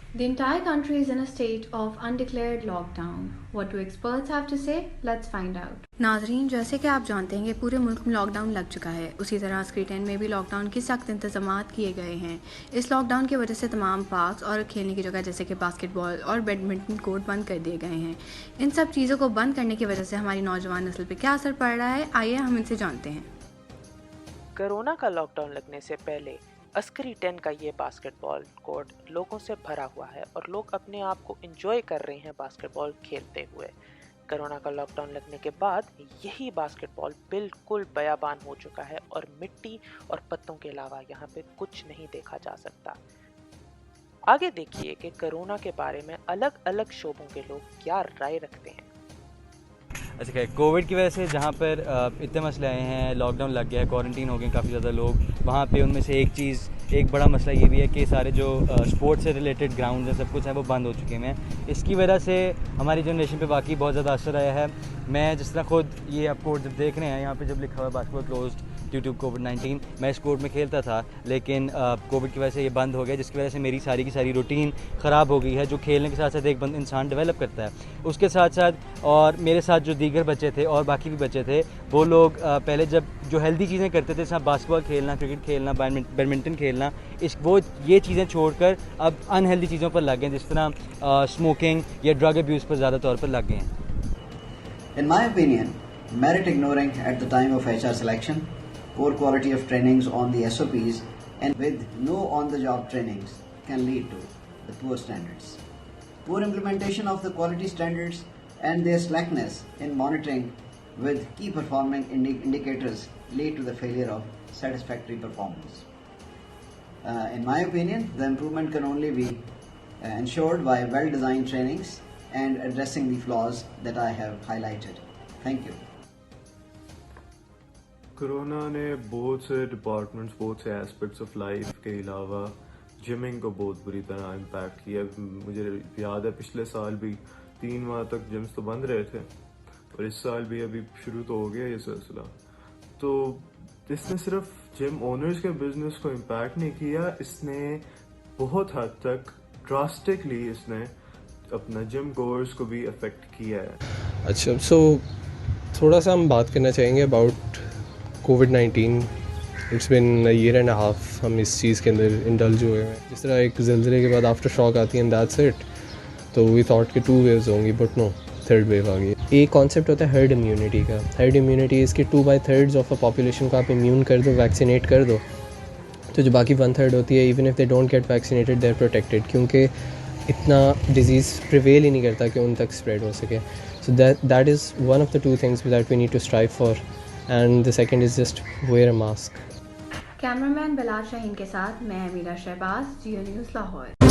The entire country is in a state of undeclared lockdown. What do experts have to say? Let's find out. ناظرین، جیسے کہ آپ جانتے ہیں کہ پورے ملک میں لاک ڈاؤن لگ چکا ہے، اسی طرح اسکریٹن میں بھی لاک ڈاؤن کی سخت انتظامات کیے گئے ہیں۔ اس لاک ڈاؤن کی وجہ سے تمام پارکس اور کھیلنے کی جگہ جیسے کہ باسکٹ بال اور بیڈمنٹن کورٹ بند کر دیے گئے ہیں۔ ان سب چیزوں کو بند کرنے کی وجہ سے ہماری نوجوان نسل پہ کیا اثر پڑ رہا ہے، آئیے ہم ان سے جانتے ہیں۔ کرونا کا لاک ڈاؤن لگنے سے پہلے عسکری 10 کا یہ باسکٹ بال کورٹ لوگوں سے بھرا ہوا ہے اور لوگ اپنے آپ کو انجوائے کر رہے ہیں باسکٹ بال کھیلتے ہوئے۔ کرونا کا لاک ڈاؤن لگنے کے بعد یہی باسکٹ بال بالکل بیابان ہو چکا ہے اور مٹی اور پتوں کے علاوہ یہاں پہ کچھ نہیں دیکھا جا سکتا۔ آگے دیکھیے کہ کرونا کے بارے میں الگ الگ شعبوں کے لوگ کیا رائے رکھتے ہیں۔ اچھا کہ کووڈ کی وجہ سے جہاں پر اتنے مسئلے آئے ہیں، لاک ڈاؤن لگ گیا ہے، کوارنٹین ہو گئے کافی زیادہ لوگ، وہاں پہ ان میں سے ایک بڑا مسئلہ یہ بھی ہے کہ سارے جو اسپورٹس سے ریلیٹڈ گراؤنڈز ہیں سب کچھ ہے وہ بند ہو چکے ہیں۔ اس کی وجہ سے ہماری جنریشن پہ واقعی بہت زیادہ اثر آیا ہے۔ میں جس طرح خود یہ آپ کورٹ جب دیکھ رہے ہیں، یہاں پہ جب لکھا ہوا ہے basketball closed due to کووڈ-19، میں اس کورٹ میں کھیلتا تھا، لیکن کووڈ کی وجہ سے یہ بند ہو گیا، جس کی وجہ سے میری ساری کی ساری روٹین خراب ہو گئی ہے۔ جو کھیلنے کے ساتھ ساتھ ایک انسان ڈیولپ کرتا ہے، اس کے ساتھ ساتھ اور میرے ساتھ جو دیگر بچے تھے اور باقی بھی بچے تھے، وہ لوگ پہلے جب جو ہیلدی چیزیں کرتے تھے، جیسے باسکٹ بال کھیلنا، کرکٹ کھیلنا، بیڈمنٹن کھیلنا، وہ یہ چیزیں چھوڑ کر اب انہیلدی چیزوں پر لگ گئے، جس طرح اسموکنگ یا ڈرگ ابیوز پر زیادہ طور پر لگ گئے ہیں۔ In my opinion, merit ignoring at the time of HR selection, poor quality of trainings on the SOPs, and with no on-the-job trainings can lead to the poor standards. Poor implementation of the quality standards and their slackness in monitoring with key performing indicators lead to the failure of satisfactory performance. In my opinion, the improvement can only be ensured by well-designed trainings and addressing the flaws that I have highlighted. Thank you. Corona نے بہت سے departments, بہت سے aspects of life کے علاوہ gymming کو بہت بری طرح امپیکٹ کیا۔ مجھے یاد ہے پچھلے سال بھی 3 ماہ تک جمس تو بند رہے تھے، اور اس سال بھی ابھی شروع تو ہو گیا یہ سلسلہ۔ تو اس نے صرف جم اونرز کے بزنس کو امپیکٹ نہیں کیا، اس نے بہت حد تک ڈراسٹکلی اس نے اپنا جم گوئرز کو بھی افیکٹ کیا ہے۔ اچھا، سو تھوڑا سا ہم بات کرنا چاہیں گے اباؤٹ کووڈ-19۔ It's been a year and a half ہم اس چیز کے اندر انڈلج ہوئے ہیں۔ جس طرح ایک زلزلے کے بعد آفٹر شاک آتی ہے اینڈ دیٹس اٹ، تو وی تھاٹ کہ 2 ویوز ہوں گی، بٹ نو، 3rd ویو آ گئی۔ ایک کانسیپٹ ہوتا ہے ہرڈ امیونٹی کا۔ ہرڈ امیونٹی اس کی 2/3 آف اے پاپولیشن کو آپ امیون کر دو، ویکسینیٹ کر دو، تو جو باقی 1/3 ہوتی ہے، even if they don't get vaccinated they are protected, کیونکہ اتنا ڈیزیز پریویل ہی نہیں کرتا کہ ان تک اسپریڈ ہو سکے۔ So that is one of the 2 things that we need to strive for, and the second is just wear a mask. Cameraman Bilal Shaheen کے ساتھ میں امیرہ شہباز، جیو نیوز لاہور۔